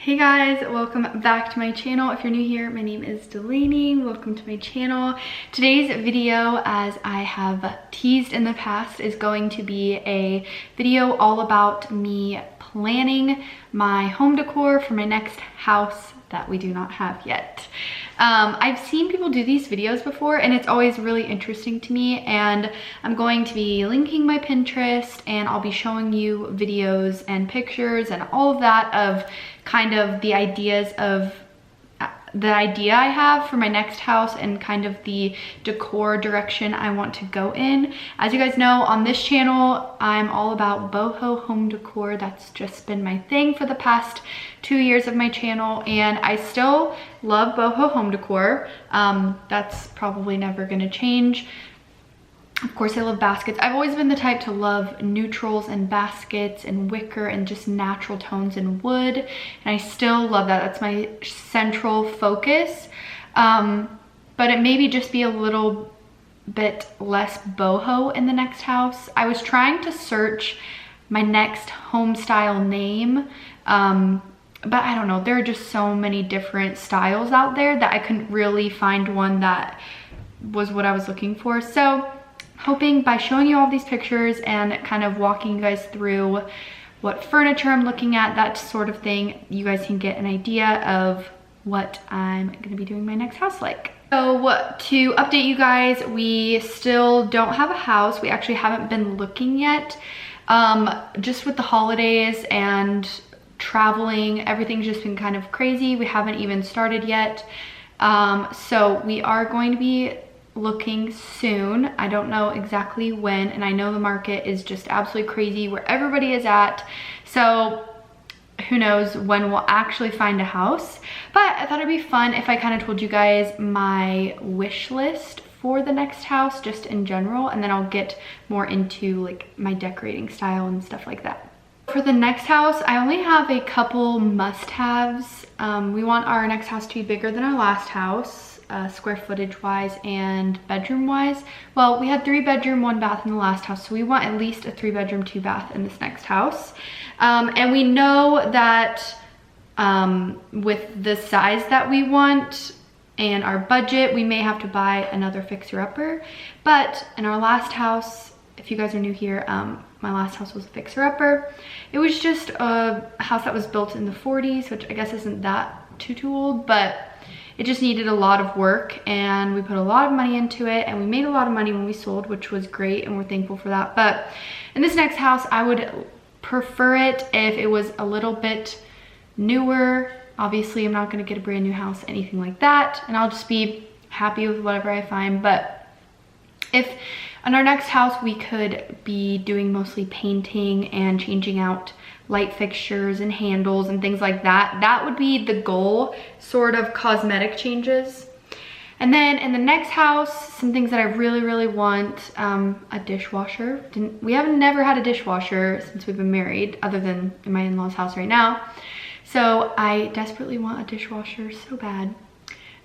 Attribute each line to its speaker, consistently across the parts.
Speaker 1: Hey guys, welcome back to my channel. If you're new here, my name is Delaney. Welcome to my channel. Today's video, as I have teased in the past, is going to be a video all about me planning my home decor for my next house that we do not have yet. I've seen people do these videos before and it's always really interesting to me, and I'm going to be linking my Pinterest and I'll be showing you videos and pictures and all of that of kind of the ideas of the idea I have for my next house and kind of the decor direction I want to go in. As you guys know, on this channel, I'm all about boho home decor. That's just been my thing for the past 2 years of my channel, and I still love boho home decor. That's probably never gonna change. Of course, I love baskets. I've always been the type to love neutrals and baskets and wicker and just natural tones and wood. And I still love that. That's my central focus. But it maybe just be a little bit less boho in the next house. I was trying to search my next home style name. But I don't know, there are just so many different styles out there that I couldn't really find one that was what I was looking for. So hoping by showing you all these pictures and kind of walking you guys through what furniture I'm looking at, that sort of thing, you guys can get an idea of what I'm gonna be doing my next house like. So to update you guys, we still don't have a house. We actually haven't been looking yet. Just with the holidays and traveling, everything's just been kind of crazy. We haven't even started yet. So we are going to be looking soon. I don't know exactly when, and I know the market is just absolutely crazy where everybody is at, so who knows when we'll actually find a house. But I thought it'd be fun if I kind of told you guys my wish list for the next house just in general, and then I'll get more into like my decorating style and stuff like that. For the next house, I only have a couple must-haves. We want our next house to be bigger than our last house, square footage wise and bedroom wise. Well, we had 3 bedroom, 1 bath in the last house, so we want at least a 3 bedroom, 2 bath in this next house. And we know that with the size that we want and our budget, we may have to buy another fixer-upper. But in our last house, if you guys are new here, my last house was a fixer-upper. It was just a house that was built in the 40s, which I guess isn't that too old, but it just needed a lot of work, and we put a lot of money into it, and we made a lot of money when we sold, which was great, and we're thankful for that. But in this next house, I would prefer it if it was a little bit newer. Obviously, I'm not gonna get a brand new house, anything like that, and I'll just be happy with whatever I find. But if in our next house we could be doing mostly painting and changing out light fixtures and handles and things like that, that would be the goal, sort of cosmetic changes. And then in the next house, some things that I really want, a dishwasher. We haven't never had a dishwasher since we've been married, other than in my in-laws' house right now. So I desperately want a dishwasher so bad.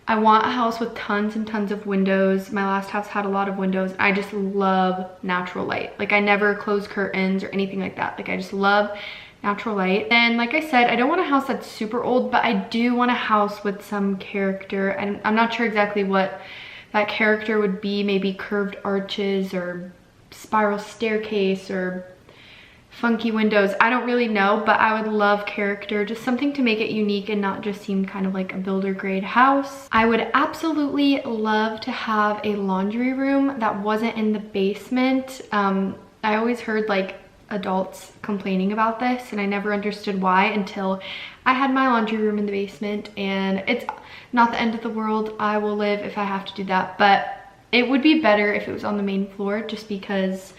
Speaker 1: I want a house with tons and tons of windows. My last house had a lot of windows. I just love natural light. Like, I never close curtains or anything like that. Like, I just love natural light. And like I said, I don't want a house that's super old, but I do want a house with some character. And I'm not sure exactly what that character would be. Maybe curved arches or spiral staircase or funky windows. I don't really know, but I would love character, just something to make it unique and not just seem kind of like a builder grade house. I would absolutely love to have a laundry room that wasn't in the basement. I always heard like adults complaining about this, and I never understood why until I had my laundry room in the basement, and it's not the end of the world. I will live if I have to do that, but it would be better if it was on the main floor, just because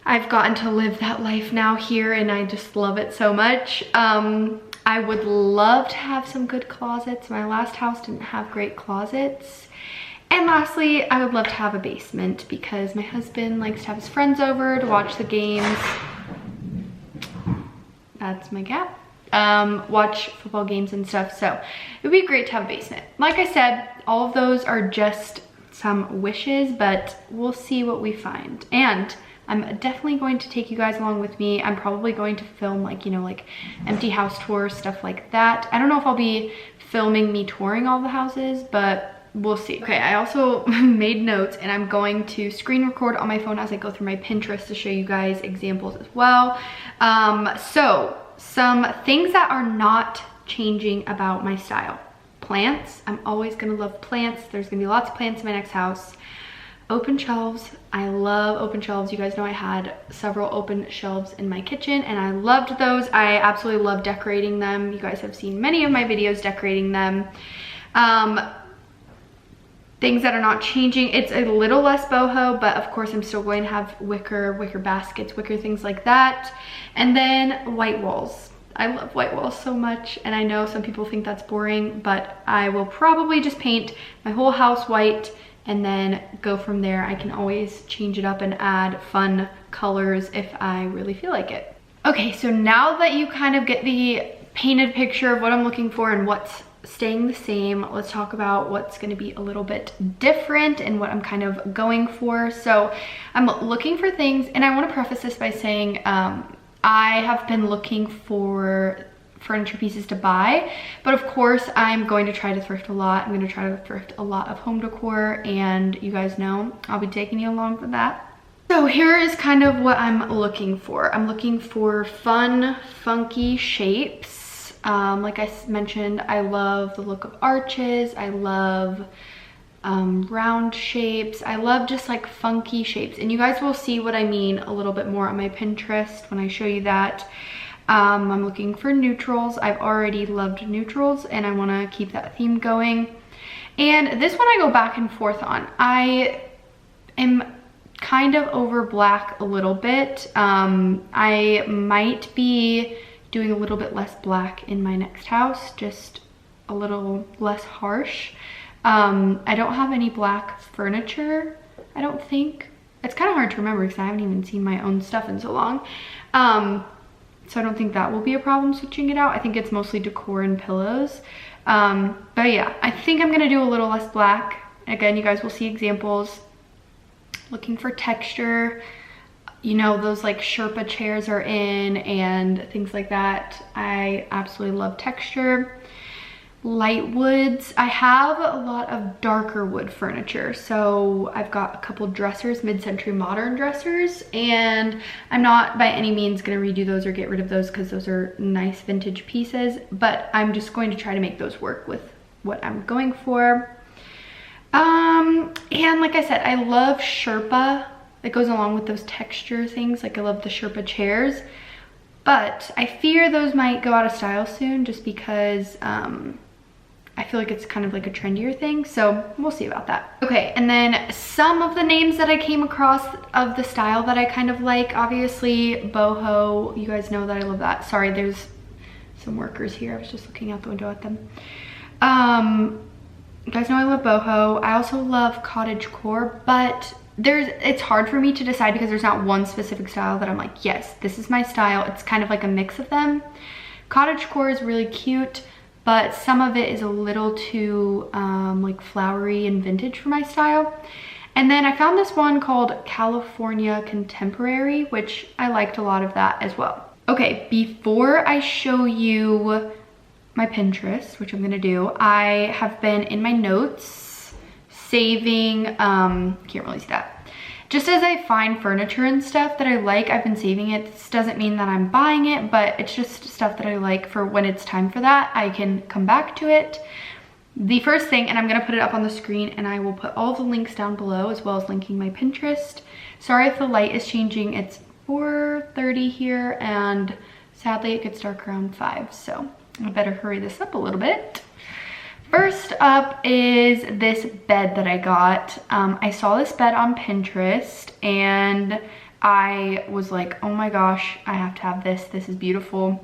Speaker 1: I've gotten to live that life now here and I just love it so much. I would love to have some good closets. My last house didn't have great closets. And lastly, I would love to have a basement because my husband likes to have his friends over to watch the games. That's my cat. Watch football games and stuff. So it would be great to have a basement. Like I said, all of those are just some wishes, but we'll see what we find. And I'm definitely going to take you guys along with me. I'm probably going to film like, you know, like empty house tours, stuff like that. I don't know if I'll be filming me touring all the houses, but we'll see. Okay, I also made notes and I'm going to screen record on my phone as I go through my Pinterest to show you guys examples as well. So some things that are not changing about my style. Plants, I'm always gonna love plants. There's gonna be lots of plants in my next house. Open shelves, I love open shelves. You guys know I had several open shelves in my kitchen and I loved those. I absolutely love decorating them. You guys have seen many of my videos decorating them. Things that are not changing, it's a little less boho, but of course I'm still going to have wicker baskets, wicker things like that. And then white walls. I love white walls so much, and I know some people think that's boring, but I will probably just paint my whole house white and then go from there. I can always change it up and add fun colors if I really feel like it. Okay, so now that you kind of get the painted picture of what I'm looking for and what's staying the same, let's talk about what's going to be a little bit different and what I'm kind of going for. So I'm looking for things, and I want to preface this by saying I have been looking for furniture pieces to buy, but of course I'm going to try to thrift a lot. I'm going to try to thrift a lot of home decor, and you guys know I'll be taking you along for that. So here is kind of what I'm looking for. I'm looking for fun, funky shapes. Like I mentioned, I love the look of arches. I love round shapes. I love just like funky shapes, and you guys will see what I mean a little bit more on my Pinterest when I show you that. I'm looking for neutrals. I've already loved neutrals and I want to keep that theme going. And this one I go back and forth on. I am kind of over black a little bit. I might be doing a little bit less black in my next house, just a little less harsh. I don't have any black furniture, I don't think. It's kind of hard to remember because I haven't even seen my own stuff in so long. So I don't think that will be a problem switching it out. I think it's mostly decor and pillows. But yeah, I think I'm gonna do a little less black. Again, you guys will see examples. Looking for texture. You know, those like Sherpa chairs are in and things like that. I absolutely love texture. Light woods. I have a lot of darker wood furniture. So I've got a couple dressers, mid-century modern dressers, and I'm not by any means going to redo those or get rid of those because those are nice vintage pieces, but I'm just going to try to make those work with what I'm going for. And like I said, I love Sherpa. It goes along with those texture things. Like I love the Sherpa chairs, but I fear those might go out of style soon just because I feel like it's kind of like a trendier thing, so we'll see about that. Okay, and then some of the names that I came across of the style that I kind of like, obviously boho, you guys know that I love that. Sorry, there's some workers here. I was just looking out the window at them. You guys know I love boho. I also love cottage core, but it's hard for me to decide because there's not one specific style that I'm like, yes, this is my style. It's kind of like a mix of them. Cottage core is really cute, but some of it is a little too like flowery and vintage for my style. And then I found this one called California Contemporary, which I liked a lot of that as well. Okay, before I show you my Pinterest, which I'm gonna do, I have been in my notes saving, can't really see that. Just as I find furniture and stuff that I like, I've been saving it. This doesn't mean that I'm buying it, but it's just stuff that I like for when it's time for that. I can come back to it. The first thing, and I'm gonna put it up on the screen and I will put all the links down below as well as linking my Pinterest. Sorry if the light is changing. It's 4:30 here and sadly it gets dark around 5, so I better hurry this up a little bit. First up is this bed that I got. I saw this bed on Pinterest and I was like, oh my gosh, I have to have this. This is beautiful.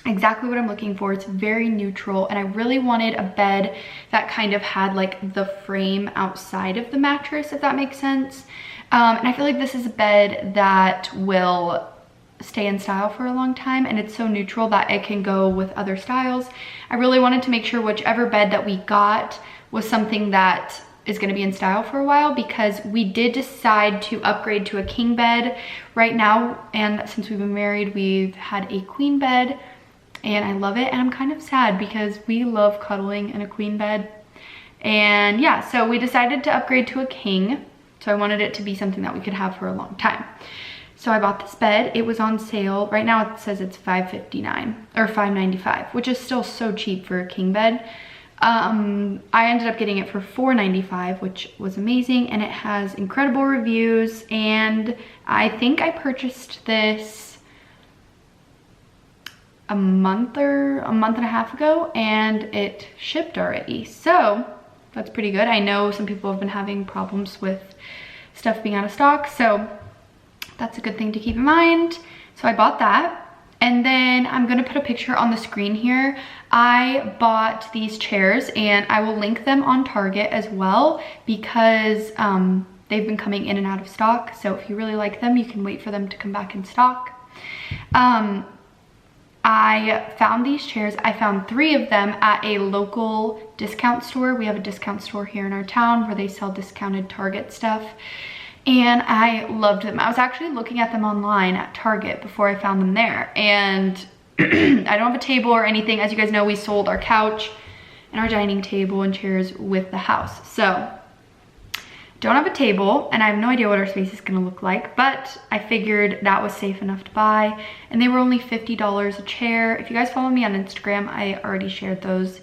Speaker 1: Exactly what I'm looking for. It's very neutral, and I really wanted a bed that kind of had like the frame outside of the mattress, if that makes sense. And I feel like this is a bed that will stay in style for a long time, and it's so neutral that it can go with other styles. I really wanted to make sure whichever bed that we got was something that is going to be in style for a while, because we did decide to upgrade to a king bed right now, and since we've been married we've had a queen bed and I love it, and I'm kind of sad because we love cuddling in a queen bed. And yeah, so we decided to upgrade to a king, so I wanted it to be something that we could have for a long time. So I bought this bed. It was on sale. Right now it says it's $559 or $595, which is still so cheap for a king bed. I ended up getting it for $495, which was amazing, and it has incredible reviews. And I think I purchased this a month and a half ago, and it shipped already, so that's pretty good. I know some people have been having problems with stuff being out of stock, so that's a good thing to keep in mind. So I bought that. And then I'm gonna put a picture on the screen here. I bought these chairs, and I will link them on Target as well, because they've been coming in and out of stock. So if you really like them, you can wait for them to come back in stock. I found these chairs. I found 3 of them at a local discount store. We have a discount store here in our town where they sell discounted Target stuff. And I loved them. I was actually looking at them online at Target before I found them there. And I don't have a table or anything. As you guys know, we sold our couch and our dining table and chairs with the house. So don't have a table, and I have no idea what our space is gonna look like, but I figured that was safe enough to buy. And they were only $50 a chair. If you guys follow me on Instagram, I already shared those.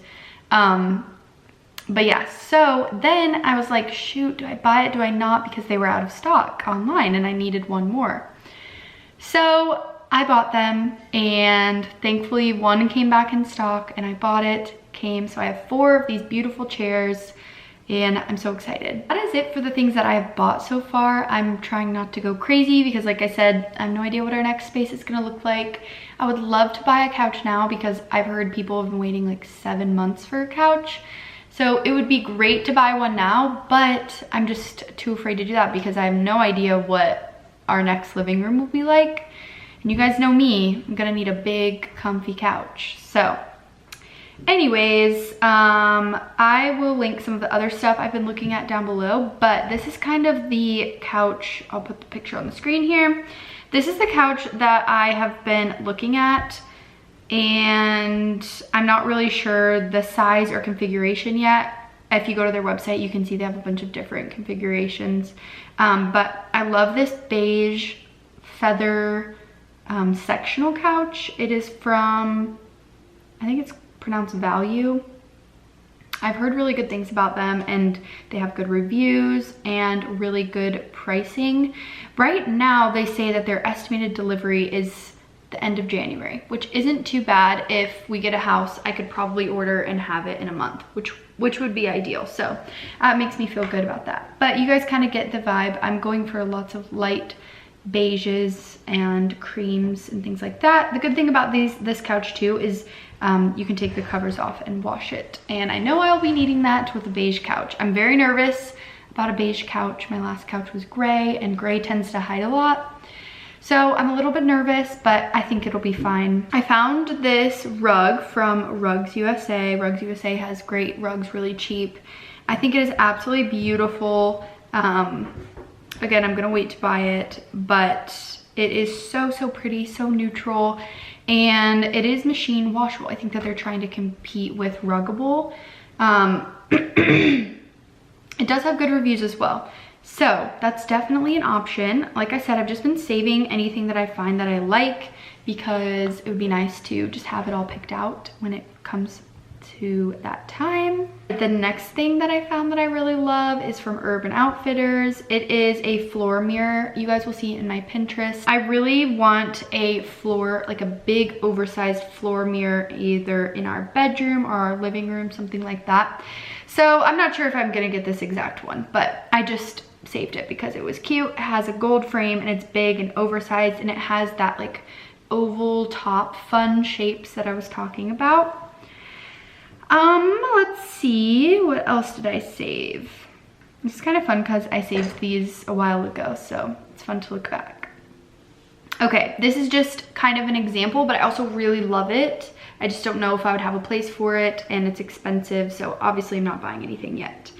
Speaker 1: But yeah, so then I was like, shoot, do I buy it? Do I not? Because they were out of stock online and I needed one more. So I bought them, and thankfully one came back in stock and I bought it, so I have 4 of these beautiful chairs, and I'm so excited. That is it for the things that I have bought so far. I'm trying not to go crazy because, like I said, I have no idea what our next space is gonna look like. I would love to buy a couch now because I've heard people have been waiting like 7 months for a couch. So it would be great to buy one now, but I'm just too afraid to do that because I have no idea what our next living room will be like. And you guys know me, I'm gonna need a big, comfy couch. So anyways, I will link some of the other stuff I've been looking at down below, but this is kind of the couch. I'll put the picture on the screen here. This is the couch that I have been looking at, and I'm not really sure the size or configuration yet. If you go to their website, you can see they have a bunch of different configurations. But I love this beige feather sectional couch. It is from, I think it's pronounced Value. I've heard really good things about them, and they have good reviews and really good pricing. Right now, they say that their estimated delivery is the end of January, which isn't too bad. If we get a house, I could probably order and have it in a month, which would be ideal. So it makes me feel good about that. But you guys kind of get the vibe. I'm going for lots of light beiges and creams and things like that. The good thing about this couch too is you can take the covers off and wash it. And I know I'll be needing that with a beige couch. I'm very nervous about a beige couch. My last couch was gray, and gray tends to hide a lot. So I'm a little bit nervous, but I think it'll be fine. I found this rug from Rugs USA. Rugs USA has great rugs, really cheap. I think it is absolutely beautiful. Again, I'm gonna wait to buy it, but it is so pretty, so neutral, and it is machine washable. I think that they're trying to compete with Ruggable. It does have good reviews as well. So that's definitely an option. Like I said, I've just been saving anything that I find that I like because it would be nice to just have it all picked out when it comes to that time. The next thing that I found that I really love is from Urban Outfitters. It is a floor mirror. You guys will see it in my Pinterest. I really want a floor, like a big oversized floor mirror, either in our bedroom or our living room, something like that. So I'm not sure if I'm gonna get this exact one, but I just saved it because it was cute. It has a gold frame and it's big and oversized, and it has that like oval top fun shapes that I was talking about. Let's see, what else did I save? It's kind of fun because I saved these a while ago, so it's fun to look back. Okay, this is just kind of an example, but I also really love it. I just don't know if I would have a place for it, and it's expensive, so obviously I'm not buying anything yet.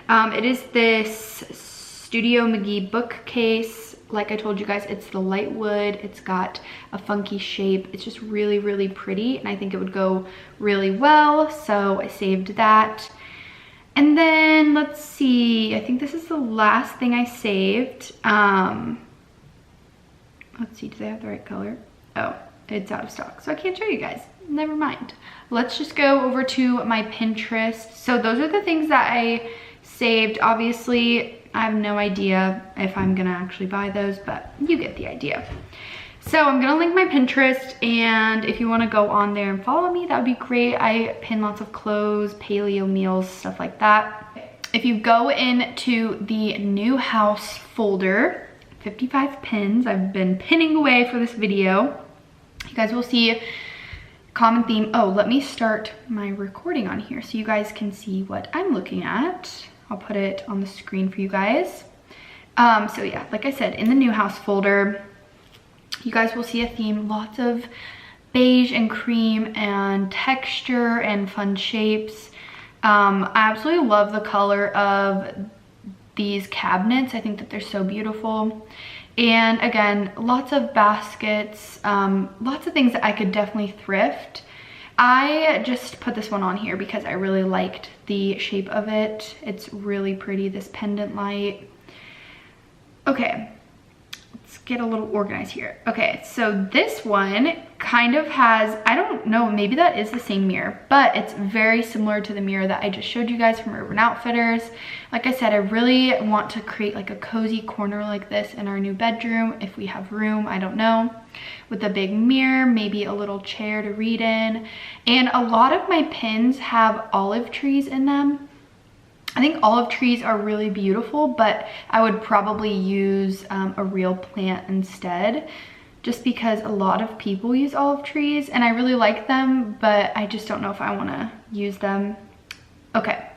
Speaker 1: It is this Studio McGee bookcase. Like I told you guys, it's the light wood. It's got a funky shape. It's just really, really pretty, and I think it would go really well, so I saved that. And then let's see, I think this is the last thing I saved. Let's see, do they have the right color? Oh, it's out of stock, so I can't show you guys. Never mind. Let's just go over to my Pinterest. So those are the things that I saved. Obviously, I have no idea if I'm gonna actually buy those, but you get the idea. So I'm gonna link my Pinterest, and if you wanna go on there and follow me, that would be great. I pin lots of clothes, paleo meals, stuff like that. If you go into the new house folder, 55 pins, I've been pinning away for this video. You guys will see common theme. Oh, let me start my recording on here so you guys can see what I'm looking at. I'll put it on the screen for you guys. So yeah, like I said, in the new house folder, you guys will see a theme, lots of beige and cream and texture and fun shapes. I absolutely love the color of these cabinets. I think that they're so beautiful. And again, lots of baskets, lots of things that I could definitely thrift. I just put this one on here because I really liked the shape of it. It's really pretty, this pendant light. Okay, let's get a little organized here. Okay, so this one kind of has, I don't know, maybe that is the same mirror, but it's very similar to the mirror that I just showed you guys from Urban Outfitters. Like I said, I really want to create like a cozy corner like this in our new bedroom, if we have room, I don't know, with a big mirror, maybe a little chair to read in. And a lot of my pins have olive trees in them. I think olive trees are really beautiful, but I would probably use a real plant instead, just because a lot of people use olive trees and I really like them, but I just don't know if I want to use them. Okay,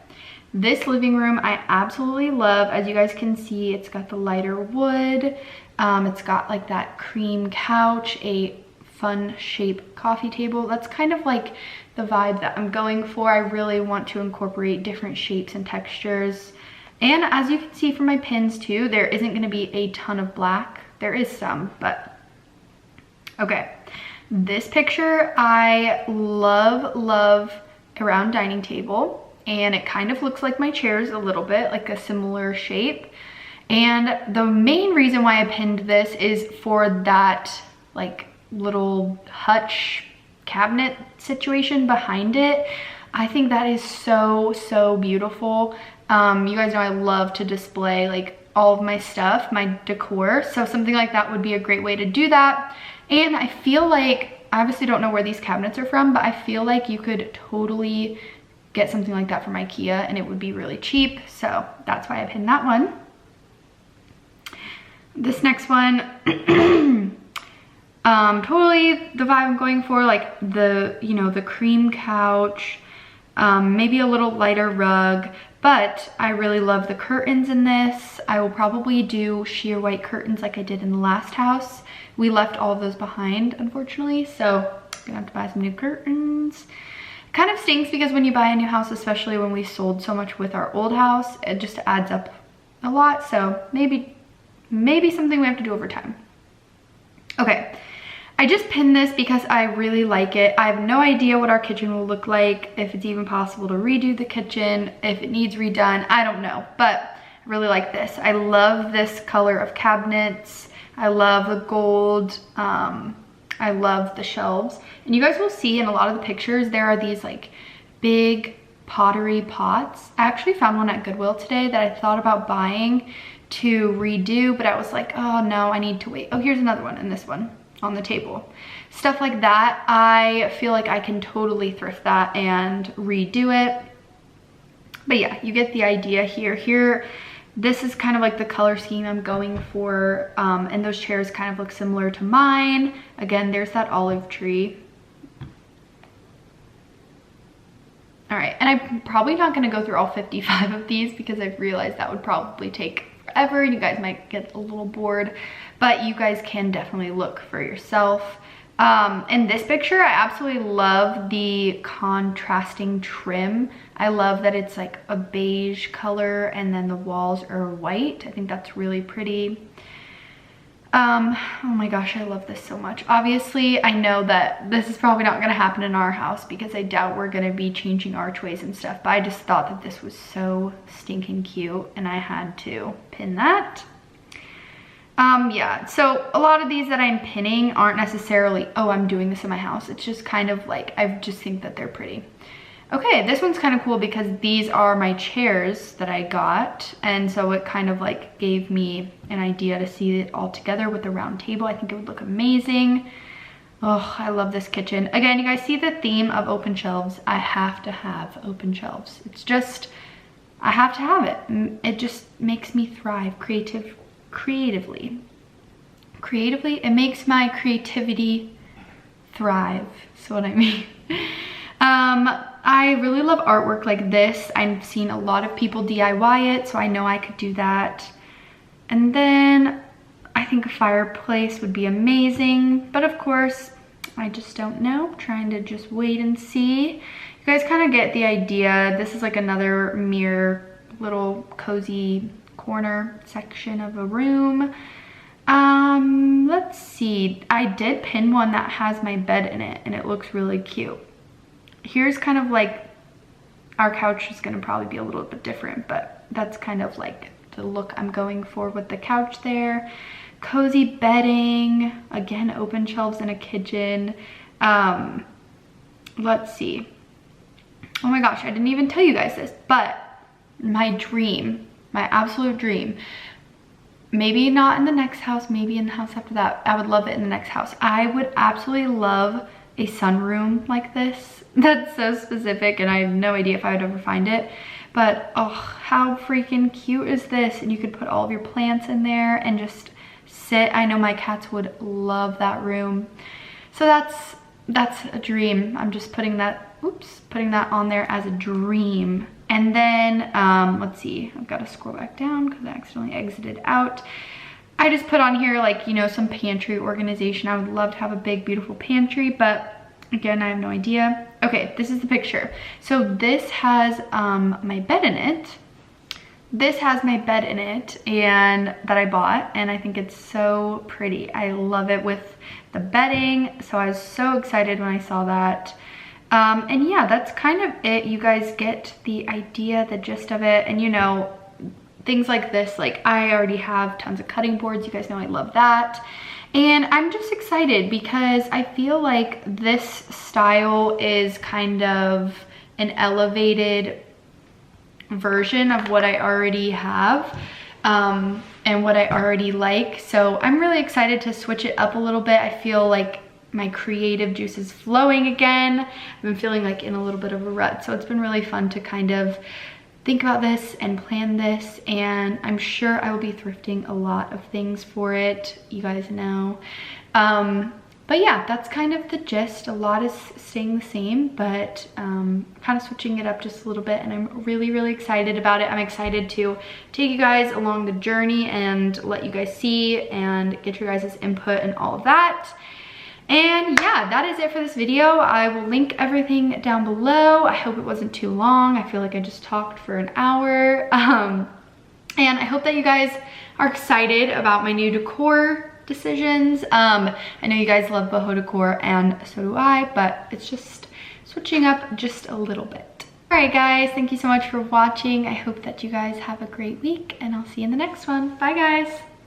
Speaker 1: this living room I absolutely love. As you guys can see, it's got the lighter wood. It's got like that cream couch, a fun shape coffee table. That's kind of like the vibe that I'm going for. I really want to incorporate different shapes and textures. And as you can see from my pins too, there isn't going to be a ton of black. There is some, but okay. This picture, I love a round dining table, and it kind of looks like my chairs a little bit, like a similar shape. And the main reason why I pinned this is for that like little hutch cabinet situation behind it. I think that is so beautiful. You guys know I love to display like all of my stuff, my decor, so something like that would be a great way to do that. And I feel like, I obviously don't know where these cabinets are from, but I feel like you could totally get something like that from IKEA and it would be really cheap, so that's why I pinned that one. This next one, totally the vibe I'm going for, like the, you know, the cream couch, maybe a little lighter rug, but I really love the curtains in this. I will probably do sheer white curtains like I did in the last house. We left all of those behind, unfortunately, so I'm gonna have to buy some new curtains. Kind of stinks because when you buy a new house, especially when we sold so much with our old house, it just adds up a lot, so maybe something we have to do over time. Okay, I just pinned this because I really like it. I have no idea what our kitchen will look like, if it's even possible to redo the kitchen, if it needs redone, I don't know, but I really like this. I love this color of cabinets. I love the gold. I love the shelves. And you guys will see in a lot of the pictures, there are these like big pottery pots. I actually found one at Goodwill today that I thought about buying to redo, but I was like, oh no, I need to wait. Oh, here's another one, and this one on the table. Stuff like that, I feel like I can totally thrift that and redo it. But yeah, you get the idea here. This is kind of like the color scheme I'm going for, and those chairs kind of look similar to mine. Again, there's that olive tree. All right, and I'm probably not gonna go through all 55 of these because I've realized that would probably take forever and you guys might get a little bored, but you guys can definitely look for yourself. In this picture, I absolutely love the contrasting trim. I love that it's like a beige color and then the walls are white. I think that's really pretty. Oh my gosh, I love this so much. Obviously, I know that this is probably not gonna happen in our house because I doubt we're gonna be changing archways and stuff, but I just thought that this was so stinking cute and I had to pin that. Yeah, so a lot of these that I'm pinning aren't necessarily, oh, I'm doing this in my house. It's just kind of like, I just think that they're pretty. Okay, this one's kind of cool because these are my chairs that I got. And so it kind of like gave me an idea to see it all together with the round table. I think it would look amazing. Oh, I love this kitchen. Again, you guys see the theme of open shelves. I have to have open shelves. It's just, I have to have it. It just makes me thrive creatively. It makes my creativity thrive. So what I mean. I really love artwork like this. I've seen a lot of people DIY it, so I know I could do that. And then I think a fireplace would be amazing, but of course, I just don't know. I'm trying to just wait and see. You guys kind of get the idea. This is like another mirror, little cozy corner section of a room. Let's see. I did pin one that has my bed in it, and it looks really cute. Here's kind of like, our couch is gonna probably be a little bit different, but that's kind of like the look I'm going for with the couch there. Cozy bedding, again, open shelves in a kitchen. Let's see. Oh my gosh, I didn't even tell you guys this, but my dream, my absolute dream, maybe not in the next house, maybe in the house after that. I would love it in the next house. I would absolutely love a sunroom like this. That's so specific and I have no idea if I would ever find it. But oh, how freaking cute is this? And you could put all of your plants in there and just sit. I know my cats would love that room. So that's a dream. I'm just putting that, putting that on there as a dream. And then, let's see, I've got to scroll back down because I accidentally exited out. I just put on here like, you know, some pantry organization. I would love to have a big, beautiful pantry, but again, I have no idea. Okay, this is the picture. So this has my bed in it. This has my bed in it and that I bought, and I think it's so pretty. I love it with the bedding. So I was so excited when I saw that. And yeah, that's kind of it. You guys get the idea, the gist of it. And you know, things like this, like I already have tons of cutting boards. You guys know I love that. And I'm just excited because I feel like this style is kind of an elevated version of what I already have and what I already like. So I'm really excited to switch it up a little bit. I feel like my creative juice is flowing again. I've been feeling like in a little bit of a rut. So it's been really fun to kind of think about this and plan this, and I'm sure I will be thrifting a lot of things for it, you guys know. But yeah, that's kind of the gist. A lot is staying the same, but kind of switching it up just a little bit, and I'm really, really excited about it. I'm excited to take you guys along the journey and let you guys see and get your guys' input and all of that. And yeah, that is it for this video. I will link everything down below. I hope it wasn't too long. I feel like I just talked for an hour. And I hope that you guys are excited about my new decor decisions. I know you guys love boho decor and so do I, but it's just switching up just a little bit. All right guys, thank you so much for watching. I hope that you guys have a great week and I'll see you in the next one. Bye guys.